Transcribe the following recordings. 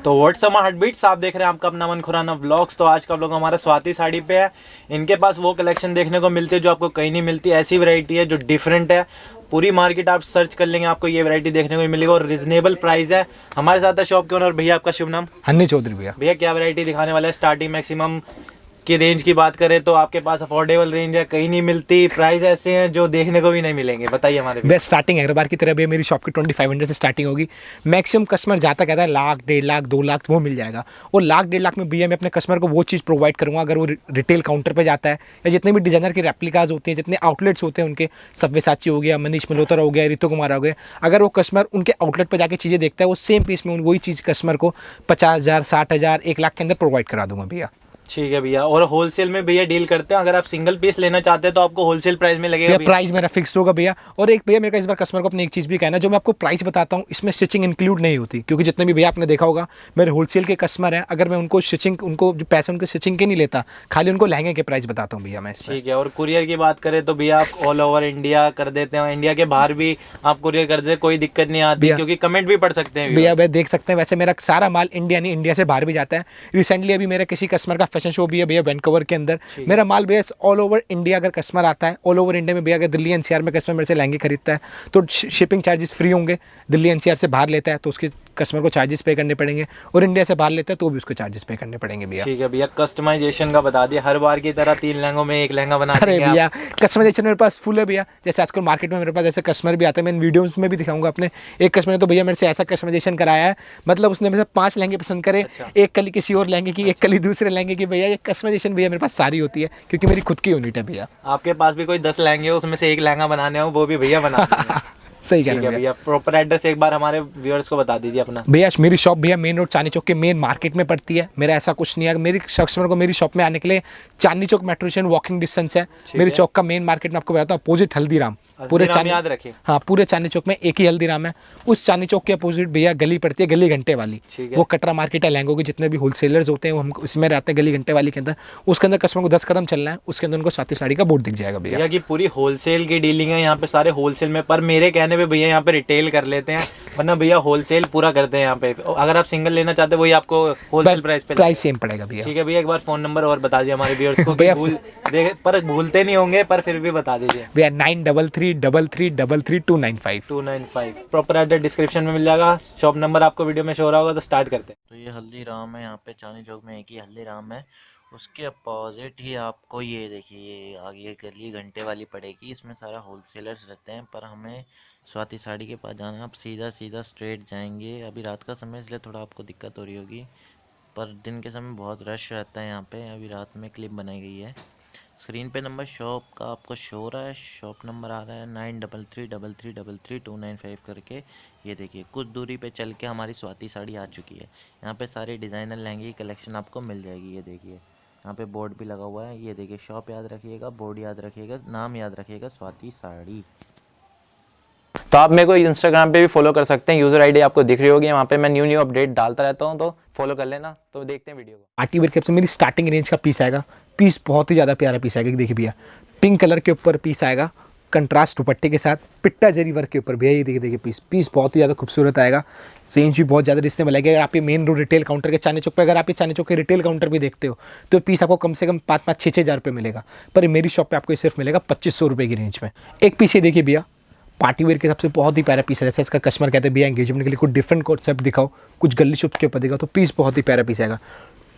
तो WhatsApp heart beats, आप देख रहे हैं आपका अपना मन खुराना व्लॉग्स। तो आज का व्लॉग हमारा स्वाति साड़ी पे है। इनके पास वो कलेक्शन देखने को मिलती है जो आपको कहीं नहीं मिलती। ऐसी वैरायटी है जो डिफरेंट है। पूरी मार्केट आप सर्च कर लेंगे, आपको ये वैरायटी देखने को मिलेगी और रीजनेबल प्राइस है। हमारे साथ है शॉप के ओनर भैया, आपका शुभ नाम? हन्नी चौधरी भैया। भैया क्या वैरायटी दिखाने वाला है? स्टार्टिंग मैक्सिमम की रेंज की बात करें तो आपके पास अफोर्डेबल रेंज है, कहीं नहीं मिलती। प्राइस ऐसे हैं जो देखने को भी नहीं मिलेंगे। बताइए हमारे बेस्ट स्टार्टिंग हर बार की तरह भैया मेरी शॉप की 2500 से स्टार्टिंग होगी। मैक्सिमम कस्टमर जाता कहता है लाख, 1.5 लाख, 2 लाख वो मिल जाएगा। और लाख, 1.5 लाख में भैया मैं अपने कस्टमर को वो चीज़ प्रोवाइड करूँगा अगर वो रिटेल काउंटर पर जाता है, या जितने भी डिजाइनर के रेप्लिकाज होते हैं, जितने आउटलेट्स होते हैं उनके, सव्यसाची हो गया, मनीष मल्होत्रा हो गया, रितु कुमार हो गया, अगर वो कस्टमर उनके आउटलेट पर जाकर चीज़ें देखता है, वो सेम पीस में वही चीज़ कस्टमर को 50,000, 60,000, 1 लाख के अंदर प्रोवाइड करा दूंगा भैया। ठीक है भैया। और होलसेल में भैया डील करते हैं, अगर आप सिंगल पीस लेना चाहते हैं तो आपको होलसेल प्राइस में लगेगा भैया? प्राइस मेरा फिक्स होगा भैया। और एक भैया मेरे को इस बार कस्टमर को अपनी एक चीज़ भी कहना है, जो मैं आपको प्राइस बताता हूँ इसमें स्टिचिंग इंक्लूड नहीं होती, क्योंकि जितने भी भैया आपने देखा होगा मेरे होलसेल के कस्टमर हैं, अगर मैं उनको स्टिचिंग, उनको जो पैसे उनके स्टिचिंग के नहीं लेता, खाली उनको लहंगे के प्राइस बताता हूँ भैया मैं इसमें। ठीक है। और कुरियर की बात करें तो भैया आप ऑल ओवर इंडिया कर देते हैं, इंडिया के बाहर भी आप कुरियर कर देते हैं, कोई दिक्कत नहीं आती, क्योंकि कमेंट भी पढ़ सकते हैं भैया। वे देख सकते हैं वैसे मेरा सारा माल इंडिया नहीं, इंडिया से बाहर भी जाता है। रिसेंटली अभी मेरे किसी कस्टमर का फैशन शो भी है भैया वैंकूवर के अंदर। मेरा माल भैया ऑल ओवर इंडिया अगर कस्टमर आता है, ऑल ओवर इंडिया में भैया अगर दिल्ली एनसीआर में कस्टमर मेरे से लहंगे खरीदता है तो शिपिंग चार्जेस फ्री होंगे। दिल्ली एनसीआर से बाहर लेता है तो उसके कस्टमर को चार्जेस पे करने पड़ेंगे, और इंडिया से बाहर लेता है तो भी उसको चार्जेस पे करने पड़ेंगे भैया। ठीक है भैया। कस्टमाइजेशन का बता दिया, हर बार की तरह 3 लहंगों में 1 लहंगा बना अरे देंगे भैया कस्टमाइजेशन मेरे पास फुल है भैया। जैसे आजकल मार्केट में मेरे पास ऐसे कस्टमर भी आते हैं, मैं वीडियोस में भी दिखाऊंगा अपने। एक कस्टमर ने तो भैया मेरे से ऐसा कस्टमाइजेशन कराया है, मतलब उसने मेरे से 5 लहंगे पसंद करे। एक कली किसी और लहंगे की, एक कली दूसरे लहंगे की। भैया ये कस्टमाइजेशन भैया मेरे पास सारी होती है, क्योंकि मेरी खुद की यूनिट है भैया। आपके पास भी कोई 10 लहंगे हो, उसमें से 1 लहंगा बनाने हो, वो भी भैया बना देंगे। सही कह रहे हैं भैया। प्रॉपर एड्रेस एक बार हमारे व्यूअर्स को बता दीजिए अपना। भैया मेरी शॉप भैया मेन रोड चांदनी चौक के मेन मार्केट में पड़ती है। मेरा ऐसा कुछ नहीं है, मेरी कस्टमर को मेरी शॉप में आने के लिए Chandni Chowk metro station walking distance है। मेरी चौक का मेन मार्केट में आपको बताता हूँ, अपोजिट हल्दीराम। पूरे चांदनी, याद रखिए, हाँ पूरे चांदनी चौक में एक ही हल्दीराम है। उस चांदनी चौक के अपोजिट भैया गली पड़ती है, गली घंटे वाली। वो कटरा मार्केट है लहंगों के, जितने भी होलसेलर्स होते हैं वो हम इसमें रहते हैं गली घंटे वाली के अंदर। उसके अंदर कस्टमर को 10 कदम चलना है, उसके अंदर उनको स्वाति साड़ी का बोर्ड दिख जाएगा भैया। की पूरी होलसेल की डीलिंग है यहाँ पे, सारे होलसेल में। पर मेरे कहने पे भैया यहाँ पे रिटेल कर लेते हैं, वरना भैया होलसेल पूरा करते हैं यहाँ पे। अगर आप सिंगल लेना चाहते हैं वही आपको होलसेल प्राइस सेम पड़ेगा भैया। ठीक है भैया। एक बार फोन नंबर और बता दीजिए हमारे व्यूअर्स को। पर भूलते नहीं होंगे, पर फिर भी बता दीजिए भैया। 9333333295 295। प्रॉपर एड्रेस डिस्क्रिप्शन में मिल जाएगा, शॉप नंबर आपको वीडियो में शो हो रहा होगा। तो स्टार्ट करते हैं। तो ये हल्दीराम है, यहाँ पे चांदनी चौक में एक ही हल्दीराम है। उसके अपोजिट ही आपको ये देखिए, ये आगे गली घंटे वाली पड़ेगी। इसमें सारा होलसेलर्स रहते हैं, पर हमें स्वाति साड़ी के पास जाना है। आप सीधा सीधा स्ट्रेट जाएंगे। अभी रात का समय इसलिए थोड़ा आपको दिक्कत हो रही होगी, पर दिन के समय बहुत रश रहता है यहाँ पे। अभी रात में क्लिप बनाई गई है। स्क्रीन पे नंबर शॉप का आपको शो हो रहा है, शॉप नंबर आ रहा है 9333333295 करके। ये देखिए कुछ दूरी पे चल के हमारी स्वाति साड़ी आ चुकी है। यहाँ पे सारी डिज़ाइनर लहंगे की कलेक्शन आपको मिल जाएगी। ये देखिए यहाँ पे बोर्ड भी लगा हुआ है। ये देखिए शॉप याद रखिएगा, बोर्ड याद रखिएगा, नाम याद रखिएगा, स्वाति साड़ी। तो आप मेरे को इंस्टाग्राम पे भी फॉलो कर सकते हैं, यूजर आईडी आपको दिख रही होगी, वहाँ पे मैं न्यू अपडेट डालता रहता हूँ, तो फॉलो कर लेना। तो देखते हैं वीडियो को। पार्टी वेयर के से मेरी स्टार्टिंग रेंज का पीस आएगा। पीस बहुत ही ज़्यादा प्यारा पीस आएगा। देखिए भैया पिंक कलर के ऊपर पीस आएगा, कंट्रास्ट दुपट्टे के साथ, पिट्टा जरी वर्क के ऊपर भैया। ये देखिए पीस बहुत ही ज़्यादा खूबसूरत आएगा। रेंज भी बहुत ज़्यादा रिजनेबल है। अगर आप ये मेन रोड रिटेल काउंटर के चांदनी चौक पे, अगर आप ये चांदनी चौक के रिटेल काउंटर भी देखते हो तो पीस आपको कम से कम 5-6 हज़ार रुपये मिलेगा, पर मेरी शॉप पे आपको सिर्फ मिलेगा 2500 रुपये की रेंज में। एक पीस ये देखिए भैया, पार्टी वेयर के हिसाब से बहुत ही प्यारा पीस है। जैसे इसका कस्टमर कहते हैं भैया एंगेजमेंट के लिए कुछ डिफरेंट कॉन्सेप्ट दिखाओ, कुछ गली शॉप के ऊपर दिखाओ, तो पीस बहुत ही प्यारा पीस आएगा।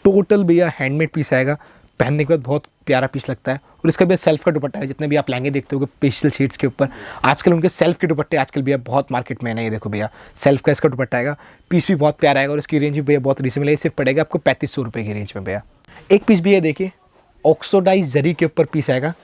टोटल भैया हैंडमेड पीस आएगा, पहनने के बाद बहुत प्यारा पीस लगता है। और इसका भैया सेल्फ का दुपट्टा है। जितने भी आप लहंगे देखते हो पेस्टल शीट्स के ऊपर, आजकल उनके सेल्फ के दुपट्टे आजकल भैया बहुत मार्केट में है ना। ये देखो भैया सेल्फ का इसका दुपट्टा आएगा, पीस भी बहुत प्यारा आएगा, और इसकी रेंज भी भैया बहुत रिजनेबल है। सिर्फ पड़ेगा आपको 3500 रुपये की रेंज में भैया। एक पीस भी है देखिए, ऑक्सोडाइज जरी के ऊपर पीस आएगा,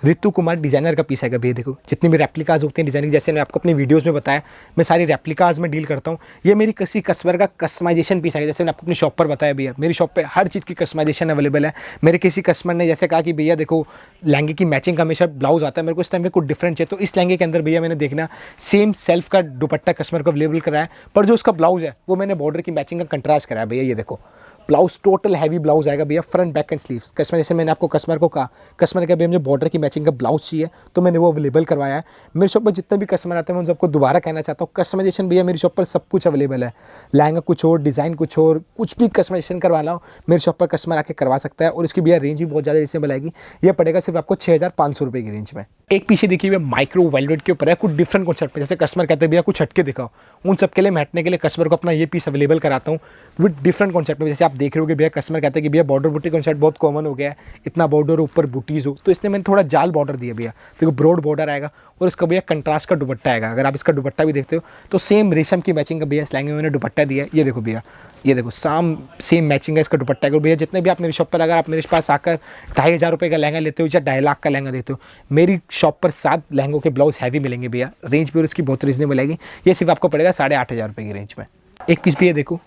रितु कुमार डिज़ाइनर का पीस आएगा भैया। देखो जितने भी रेप्लिकाज होते हैं डिज़ाइनिंग, जैसे मैं आपको अपनी वीडियोस में बताया, मैं सारी रेप्लिकाज में डील करता हूँ। ये मेरी किसी कस्टमर का कस्टमाइजेशन पीस आएगा। जैसे मैंने आपको अपनी शॉप पर बताया भैया, मेरी शॉप पे हर चीज़ की कस्टमाइजेशन अवेलेबल है। मेरे किसी कस्टमर ने जैसे कहा कि भैया देखो लहंगे की मैचिंग का हमेशा ब्लाउज आता है, मेरे को इस टाइम पे कुछ डिफरेंट है, तो इस लहंगे के अंदर भैया मैंने देखना सेम सेल्फ का दुपट्टा कस्टमर को अवेलेबल कराया, पर जो उसका ब्लाउज है वो मैंने बॉर्डर की मैचिंग का कंट्रास्ट कराया भैया। ये देखो ब्लाउज टोटल हैवी ब्लाउज आएगा भैया, front back and sleeves. Customer जैसे मैंने आपको कस्टमर को कहा, कस्टमर ने कहा भैया मुझे बॉर्डर की मैचिंग का ब्लाउज चाहिए, तो मैंने वो अवेलेबल करवाया है। मेरे शॉप पर जितने भी कस्टमर आते हैं मैं उन सबको दोबारा कहना चाहता हूँ, कस्टमाइजेशन भैया मेरी शॉप पर सब कुछ अवेलेबल है। लहंगा कुछ और, डिज़ाइन कुछ और, कुछ भी कस्टमाइजेशन करवाना हो मेरे शॉप पर कस्टमर आके करवा सकता है। और इसकी भैया रेंज भी बहुत ज़्यादा रिजनेबल आएगी। ये पड़ेगा सिर्फ आपको 6,500 रुपये की रेंज में। एक पीछे देखिए भैया माइक्रो वेलवेट के ऊपर है, कुछ डिफरेंट कॉन्सेप्ट में। जैसे कस्टमर कहते हैं भैया कुछ हटके दिखाओ, उन सब के लिए मैं हटने के लिए कस्टमर को अपना ये पीस अवेलेबल कराता हूँ विद डिफरेंट कॉन्सेप्ट में। जैसे आप देख रहे हो कि भैया कस्टमर कहते हैं कि भैया बॉर्डर बूटी कॉन्सेप्ट बहुत कॉमन हो गया है, इतना बॉर्डर ऊपर बूटीज हो, तो इसने मैंने थोड़ा जाल बॉर्डर दिया भैया। देखो ब्रॉड बॉर्डर आएगा और इसका भैया कंट्रास्ट का दुपट्टा आएगा। अगर आप इसका दुपट्टा भी देखते हो तो सेम रेशम की मैचिंग का भैया इस लहंगे में मैंने दुपट्टा दिया है। ये देखो भैया, ये देखो सेम मैचिंग है इसका दुपट्टा है। भैया जितने भी आप मेरी शॉप पर, अगर आप मेरे पास आकर 2,500 रुपये का लहंगा लेते हो या 2.5 लाख का लहंगा लेते हो, मेरी शॉप पर 7 लहंगों के ब्लाउज हैवी मिलेंगे भैया। रेंज भी और इसकी बहुत रीजनेबल आएगी। ये सिर्फ आपको पड़ेगा 8,500 रुपये की रेंज में। एक पीस भी ये देखो,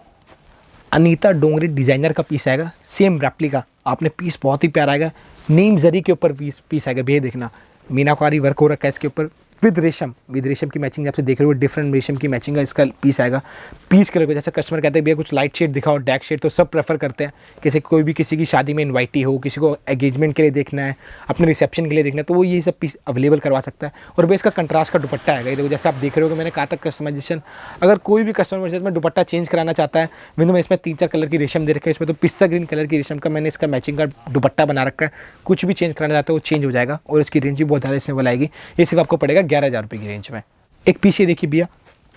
अनीता डोंगरी डिज़ाइनर का पीस आएगा, सेम रेप्लिका। आपने पीस बहुत ही प्यारा आएगा, नीम जरी के ऊपर पीस आएगा भैया। देखना मीनाकारी वर्क हो रखा है इसके ऊपर विद रेशम की मैचिंग। आपसे देख रहे हो डिफरेंट रेशम की मैचिंग का इसका पीस आएगा। पीस कलर पे जैसे कस्टमर कहते हैं भैया कुछ लाइट शेड दिखाओ, डार्क शेड, तो सब प्रेफर करते हैं। किसी कोई भी किसी की शादी में इनवाइटी हो, किसी को एंगेजमेंट के लिए देखना है, अपने रिसेप्शन के लिए देखना है, तो वो ये सब पीस अवेलेबल करवा सकता है। और भैया इसका कंट्रास्ट का दुपट्टा आएगा। ये देखो जैसे आप देख रहे हो कि मैंने कहा था कस्टमाइजेशन, अगर कोई भी कस्टमर में दुपट्टा चेंज कराना चाहता है, मैंने इसमें 3-4 कलर की रेशम दे रखी है। इसमें तो पिस्ता ग्रीन कलर की रेशम का मैंने इसका मैचिंग का दुपट्टा बना रखा है। कुछ भी चेंज कराना चाहता है वो चेंज हो जाएगा। और इसकी रेंज भी बहुत ज़्यादा रिजनेबल आएगी। ये सिर्फ आपको पड़ेगा 11,000 रुपये की रेंज में। एक पीस ये देखिए भैया,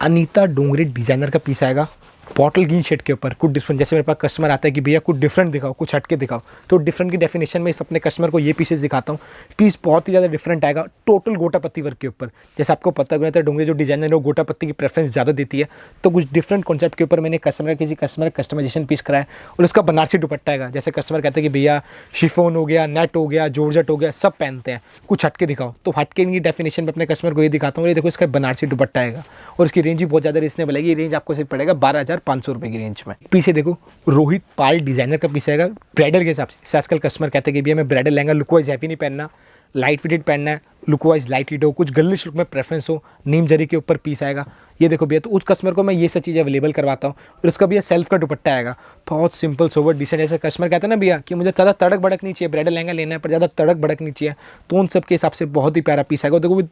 अनीता डोंगरी डिज़ाइनर का पीस आएगा, बॉटल ग्रीन शेड के ऊपर। कुछ डिफरेंट, जैसे मेरे पास कस्टमर आता है कि भैया कुछ डिफरेंट दिखाओ, कुछ हटके दिखाओ, तो डिफरेंट की डेफिनेशन में इस अपने कस्टमर को ये पीसेस दिखाता हूँ। पीस बहुत ही ज़्यादा डिफरेंट आएगा, टोटल गोटा पत्ती वर्क के ऊपर। जैसे आपको पता है डोंगरी जो डिजाइनर है वो गोटा पत्ती की प्रेफरेंस ज़्यादा देती है, तो कुछ डिफरेंट कॉन्सेप्ट के ऊपर मैंने किसी कस्टमर कस्टमाइजेशन पीस कराया। और उसका बनारसी दुपट्टा आएगा। जैसे कस्टमर कहते हैं कि भैया शिफोन हो गया, नेट हो गया, जॉर्जेट हो गया, सब पहनते हैं, कुछ हटके दिखाओ, तो हटके की डेफिनेशन में अपने कस्टमर को ये दिखाता हूँ। ये देखो इसका बनारसी दुपट्टा आएगा और इसकी रेंज भी बहुत ज़्यादा रिजनेबल आएगी। ये रेंज आपको सिर्फ पड़ेगा 12,500 रुपये की रेंज में। पीछे देखो रोहित पाल डिजाइनर का पीस आएगा ब्राइडल के हिसाब से। आजकल कस्टमर कहते हैं कि भैया मैं bridal lehenga look wise heavy नहीं पहनना, लाइट वेटेड पहनना है, लुक वाइज लाइट वेट हो, कुछ गर्लिश लुक में प्रेफरेंस हो, नीम जरी के ऊपर पीस आएगा। ये देखो भैया, तो उस कस्टमर को मैं ये सब चीज़ें अवेलेबल करवाता हूँ। और इसका भैया सेल्फ का दुपट्टा आएगा, बहुत सिंपल सोवर डिसेंट। जैसे कस्टमर कहते हैं ना भैया कि मुझे ज़्यादा तड़क भड़क नहीं चाहिए, ब्राइडल लहंगा लेना है पर ज़्यादा तड़क भड़क नहीं चाहिए, तो उन सब के हिसाब से बहुत ही प्यारा पीस आएगा। देखो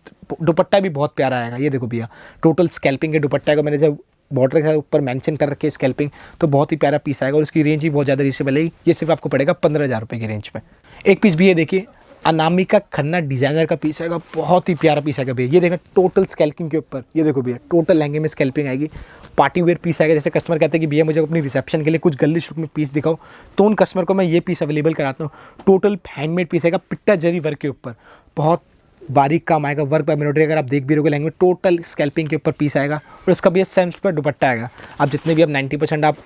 दुपट्टा भी बहुत प्यारा आएगा। ये देखो भैया टोटल स्कैल्पिंग के दुपट्टा आएगा, मैंने जब बॉर्डर के ऊपर मेंशन कर रखे स्कैल्पिंग, तो बहुत ही प्यारा पीस आएगा। और उसकी रेंज भी बहुत ज़्यादा रिजनेबल है। ये सिर्फ आपको पड़ेगा 15,000 रुपये की रेंज में। एक पीस भी ये देखिए, अनामिका खन्ना डिजाइनर का पीस आएगा, बहुत ही प्यारा पीस आएगा भैया। ये देखना टोटल स्कैल्पिंग के ऊपर, ये देखो भैया टोटल लहंगे में स्कैल्पिंग आएगी। पार्टी वेयर पीस आएगा। जैसे कस्टमर कहते हैं कि भैया मुझे अपनी रिसेप्शन के लिए कुछ गर्लिश लुक में पीस दिखाओ, तो उन कस्टमर को मैं ये पीस अवेलेबल कराता हूँ। टोटल हैंडमेड पीस आएगा, पिट्टा जरी वर्क के ऊपर, बहुत बारीक काम आएगा, वर्क एम्ब्रॉयडरी। अगर आप देख भी रहोगे लहंगे में टोटल स्कैल्पिंग के ऊपर पीस आएगा। और उसका भी सेल्फ पर दुपट्टा आएगा। आप जितने भी आप 90% आप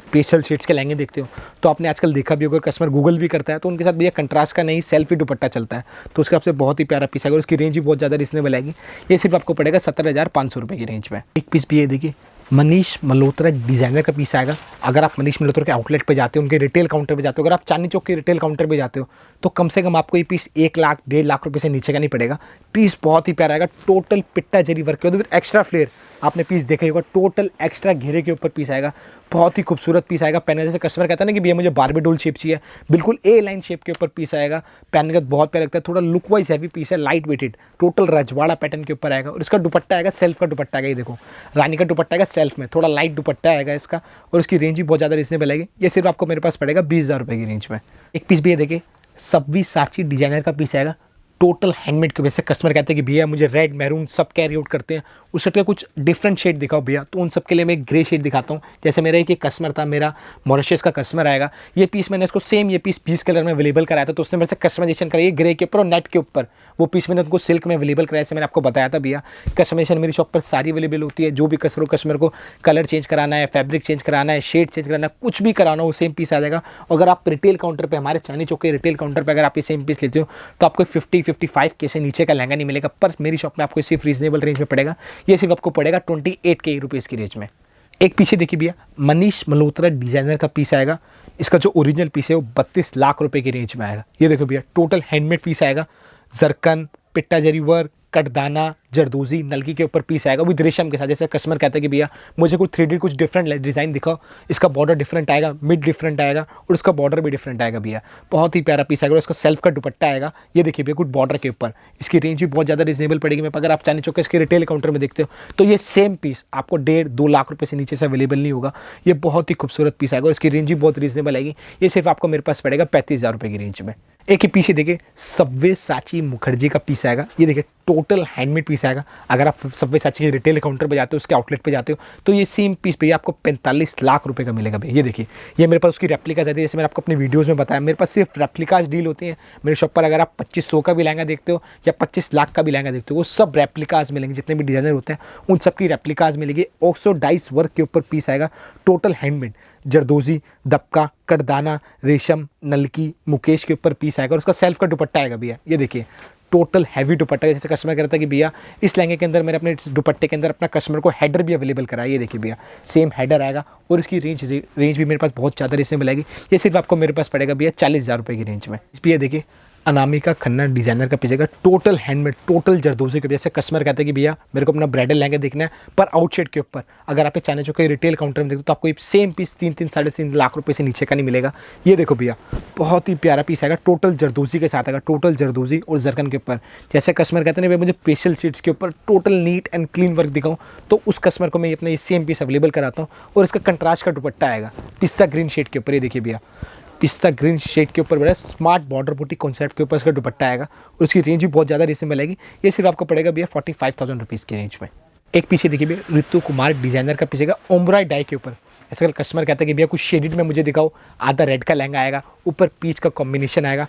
पेस्टल शेड्स के लहंगे देखते हो, तो आपने आजकल देखा भी होगा, कस्टमर गूगल भी करता है, तो उनके साथ भैया कंट्रास्ट का नहीं सेल्फी दुपट्टा चलता है, तो उसके आपसे बहुत ही प्यारा पीस आएगा। और उसकी रेंज भी बहुत ज़्यादा रिजनेबल आएगी। ये सिर्फ आपको पड़ेगा 17,500 रुपये की रेंज में। एक पीस भी ये देखिए, मनीष मल्होत्रा डिज़ाइनर का पीस आएगा। अगर आप मनीष मल्होत्रा के आउटलेट पे जाते हो, उनके रिटेल काउंटर पे जाते हो, अगर आप चांदनी चौक के रिटेल काउंटर पे जाते हो, तो कम से कम आपको ये पीस 1 लाख 1.5 लाख रुपये से नीचे का नहीं पड़ेगा। पीस बहुत ही प्यारा आएगा, टोटल पिट्टा जरी वर्क के, फिर एक्स्ट्रा फ्लेयर आपने पीस देखा ही होगा, टोटल एक्स्ट्रा घेरे के ऊपर पीस आएगा। बहुत ही खूबसूरत पीस आएगा। पहनने जैसे कस्टमर कहता है ना कि भैया मुझे बारबी डोल शेप चाहिए, बिल्कुल ए लाइन शेप के ऊपर पीस आएगा। पहनने का बहुत प्यारा लगता है, थोड़ा लुक वाइज हैवी पीस है, लाइट वेटेड, टोटल रजवाड़ा पैटर्न के ऊपर आएगा। और इसका दुपट्टा आएगा, सेल्फ का दुपट्टा आएगा। ये देखो रानी का दुपट्टा आएगा सेल्फ में, थोड़ा लाइट दुपट्टा आएगा इसका। और उसकी रेंज भी बहुत ज़्यादा रिजनेबल आएगी। ये सिर्फ आपको मेरे पास पड़ेगा 20,000 रुपये की रेंज में। एक पीस भी ये देखिए, सब्वी साची डिजाइनर का पीस आएगा, टोटल हैंडमेड के। वैसे कस्टमर कहते हैं कि भैया मुझे रेड मैरून सब कैरी आउट करते हैं, उस सबके कुछ डिफरेंट शेड दिखाओ भैया, तो उन सब के लिए मैं ग्रे शेड दिखाता हूँ। जैसे मेरा एक कस्टमर था, मेरा मॉरिशस का कस्टमर आएगा, ये पीस मैंने इसको सेम ये पीस कलर में अवेलेबल कराया था, तो उसने मेरे से कस्टमाइजेशन कराई ग्रे के ऊपर और नेट के ऊपर। वो पीस मैंने उनको सिल्क में अवेलेबल कराया, जैसे मैंने आपको बताया था भैया कस्टमाइजेशन मेरी शॉप पर सारी अवेलेबल होती है। जो भी कस्टमर को कलर चेंज कराना है, फैब्रिक चेंज कराना है, शेड चेंज कराना है, कुछ भी कराना हो, वो सेम पीस आ जाएगा। अगर आप रिटेल काउंटर पर, हमारे चांदनी चौक के रिटेल काउंटर पर अगर आप ये सेम पीस लेते हो, तो आपको 50-55 के से नीचे का लहंगा नहीं मिलेगा। पर मेरी शॉप में आपको सिर्फ रीजनेबल रेंज में पड़ेगा। ये सिर्फ आपको पड़ेगा 28K रुपीज़ की रेंज में। एक पीछे देखिए भैया, मनीष मल्होत्रा डिजाइनर का पीस आएगा। इसका जो ओरिजिनल पीस है वो 32 लाख रुपए की रेंज में आएगा। ये देखो भैया टोटल हैंडमेड पीस आएगा, जरकन, पिट्टा जरी वर्क, कटदाना, जरदोजी, नलकी के ऊपर पीस आएगा विद रेशम के साथ। जैसे कस्टमर कहता है कि भैया मुझे कुछ 3D कुछ डिफरेंट डिज़ाइन दिखाओ, इसका बॉर्डर डिफरेंट आएगा, मिड डिफरेंट आएगा और इसका बॉर्डर भी डिफरेंट आएगा भैया। बहुत ही प्यारा पीस आएगा और इसका सेल्फ का दुपट्टा आएगा, ये देखिए भैया कुछ बॉर्डर के ऊपर। इसकी रेंज भी बहुत ज़्यादा रिजनेबल पड़ेगी। मैं अगर आप चांदनी चौक के इसके रिटेल काउंटर में देखते हो तो ये सेम पीस आपको 1.5-2 लाख रुपये से नीचे से अवेलेबल नहीं होगा। ये बहुत ही खूबसूरत पीस आएगा और इसकी रेंज भी बहुत रीजनेबल आएगी। ये सिर्फ आपको मेरे पास पड़ेगा 35,000 रुपये की रेंज में। एक ही पीस देखिए सब्यसाची मुखर्जी का पीस आएगा, ये देखिए टोटल हैंडमेड पीस आएगा। अगर आप सब्यसाची के रिटेल काउंटर पे जाते हो, उसके आउटलेट पे जाते हो तो ये सेम पीस भैया आपको 45 लाख रुपए का मिलेगा भैया। ये देखिए ये मेरे पास उसकी रेप्लिकाज आती है, जैसे मैंने आपको अपने वीडियोस में बताया मेरे पास सिर्फ रेप्लिकाज डील होती है। मेरे शॉप पर अगर आप 2500 का भी लहंगा देखते हो या 25 लाख का भी लहंगा देखते हो, वो सब रेप्लिकाज मिलेंगे। जितने भी डिजाइनर होते हैं उन सबकी रेप्लिकाज मिलेगी। ऑक्सो डाइस वर्क के ऊपर पीस आएगा, टोटल हैंडमेड। जरदोजी, दबका, कटदाना, रेशम, नलकी, मुकेश के ऊपर पीस आएगा और उसका सेल्फ का दुपट्टा आएगा भैया। ये देखिए टोटल हैवी दुपट्टा। जैसे कस्टमर कहता है कि भैया इस लहंगे के अंदर मैंने अपने दुपट्टे के अंदर अपना कस्टमर को हेडर भी अवेलेबल कराया। ये देखिए भैया सेम हेडर आएगा और इसकी रेंज भी मेरे पास बहुत ज़्यादा रिजनेबल आएगी। ये सिर्फ आपको मेरे पास पड़ेगा भैया 40,000 रुपये की रेंज में। इस ये देखिए अनामिका खन्ना डिज़ाइनर का पीछेगा, टोटल हैंडमेड, टोटल जरदोजी के। जैसे कस्टमर कहते हैं कि भैया मेरे को अपना ब्राइडल लहंगा देखना है पर आउटशेड के ऊपर। अगर आप चांदनी चौक के रिटेल काउंटर में देखते हो तो आपको ये सेम पीस 3-3-3.5 लाख रुपए से नीचे का नहीं मिलेगा। ये देखो भैया बहुत ही प्यारा पीस आएगा, टोटल जरदोजी के साथ आएगा, टोटल जरदोजी और जरकन के ऊपर। जैसे कस्टमर कहते हैं भैया मुझे पेशल शीट्स के ऊपर total neat and clean work दिखाऊँ, तो उस कस्टमर को मैं अपना ये सेम पीस अवेलेबल कराता हूँ। और इसका कंट्रास्ट का दुपट्टा आएगा पिस्ता ग्रीन शेड के ऊपर। ये देखिए भैया पिस्ता ग्रीन शेड के ऊपर बड़ा स्मार्ट बॉर्डर बूटी कॉन्सेप्ट के ऊपर इसका दुपट्टा आएगा और उसकी रेंज भी बहुत ज़्यादा रिजनेबल आएगी। ये सिर्फ आपको पड़ेगा भैया 45,000 रुपीज़ की रेंज में। एक पीछे देखिए भैया ऋतु कुमार डिजाइनर का पीछेगा ओम्ब्रॉय डाई के ऊपर। ऐसा अगर कस्टमर कहता है कि भैया कुछ शेडेड में मुझे दिखाओ, आधा रेड का लहंगा आएगा, ऊपर पीच का कॉम्बिनेशन आएगा,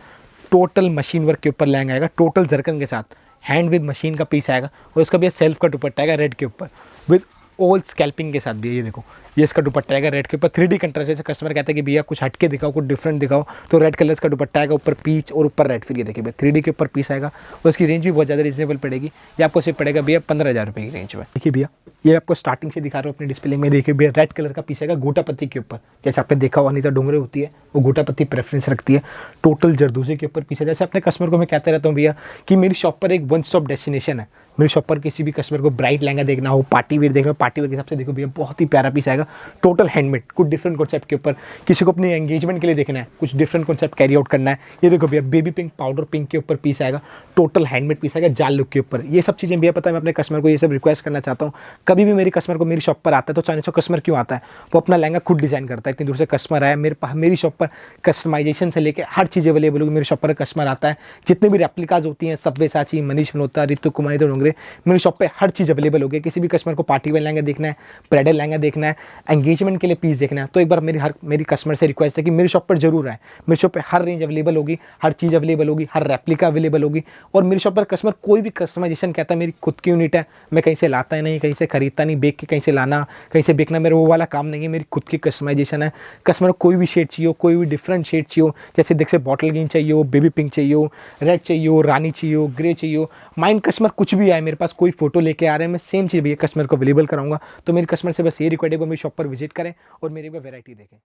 टोटल मशीन वर्क के ऊपर लहंगा आएगा, टोटल जरकन के साथ हैंड विद मशीन का पीस आएगा और उसका भैया सेल्फ का दुपट्टा आएगा रेड के ऊपर विद ऑल स्कैल्पिंग के साथ भी। ये देखो ये इसका दुपट्टा आएगा रेड के ऊपर 3D कंट्रास्ट। जैसे कस्टमर कहता है कि भैया कुछ हटके दिखाओ, कुछ डिफरेंट दिखाओ, तो रेड कलर का दुपट्टा आएगा, ऊपर पीच और ऊपर रेड। फिर ये देखिए भैया 3D के ऊपर पीस आएगा और उसकी रेंज भी बहुत ज़्यादा रिजनेबल पड़ेगी। ये आपको सिर्फ पड़ेगा भैया 15,000 रुपये की रेंज में। देखिए भैया ये आपको स्टार्टिंग से दिखा रहा हूँ अपने डिस्प्ले में। देखिए भैया रेड कलर का पीस आएगा गोटा पत्ती के ऊपर। जैसे आपने देखा हुआ अनीता डोंगरे होती है वो गोटा पत्ती प्रेफरेंस रखती है। टोटल जरदोजी के ऊपर पीस है। जैसे अपने कस्टमर को मैं कहता रहता हूँ भैया कि मेरी शॉप पर एक वन स्टॉप डेस्टिनेशन है। मेरी शॉप पर किसी भी कस्टमर को ब्राइट लहंगा देखना हो, पार्टी वेयर देखना हो, पार्टी वेयर के हिसाब से देखो भैया बहुत ही प्यारा पीस आएगा, टोटल हैंडमेड, कुछ डिफरेंट कॉन्सेप्ट के ऊपर। किसी को अपने एंगेजमेंट के लिए देखना है, कुछ डिफरेंट कॉन्सेप्ट कैरी आउट करना है। ये देखो भैया बेबी पिंक, पाउडर पिंक के ऊपर पीस आएगा, टोटल हैंडमेड पीस आएगा जाल लुक के ऊपर। ये सब चीज़ें भैया पता है मैं अपने कस्टमर को ये सब रिक्वेस्ट करना चाहता हूँ। कभी भी मेरी कस्टमर को मेरी शॉप पर आता है तो चाहे सो कस्टमर क्यों आता है, वो अपना लहंगा खुद डिज़ाइन करता है। इतनी दूर से कस्टमर आया मेरी शॉप पर, कस्टमाइजेशन से लेकर हर चीज़ अवेलेबल होगी। मेरी शॉप पर कस्टमर आता है, जितने भी रेप्लिकाज होती हैं सब्यसाची, मनीष मल्होत्रा, ऋतु कुमार डोंगरे, मेरी शॉप पे हर चीज़ अवेलेबल होगी। किसी भी कस्टमर को पार्टी वेयर लहंगा देखना है, ब्राइडल लहंगा देखना है, एंगेजमेंट के लिए पीस देखना है, तो एक बार मेरी कस्टमर से रिक्वेस्ट है कि मेरी शॉप पर जरूर आए। मेरी शॉप पे हर रेंज अवेलेबल होगी, हर चीज़ अवेलेबल होगी, हर रेप्लिका अवेलेबल होगी। और मेरी शॉप पर कस्टमर कोई भी कस्टमाइजेशन कहता है मेरी खुद की यूनिट है, मैं कहीं से लाता ही नहीं, कहीं से खरीदता नहीं, बेच के कहीं से लाना, कहीं से बेचना, मेरा वो वाला काम नहीं है। मेरी खुद की कस्टमाइजेशन है। कस्टमर को कोई भी शेड चाहिए हो, कोई भी डिफरेंट शेड चाहिए हो, जैसे देख से बॉटल ग्रीन चाहिए हो, बेबी पिंक चाहिए हो, रेड चाहिए हो, रानी चाहिए हो, ग्रे चाहिए हो, माइंड कस्टमर कुछ भी आए मेरे पास, कोई फोटो लेके आ रहे हैं, मैं सेम चीज़ भैया कस्टमर को अवेलेबल कराऊंगा। तो मेरे कस्टमर से बस ये रिक्वेस्ट है वो मेरी शॉप पर विजिट करें और मेरी वैरायटी देखें।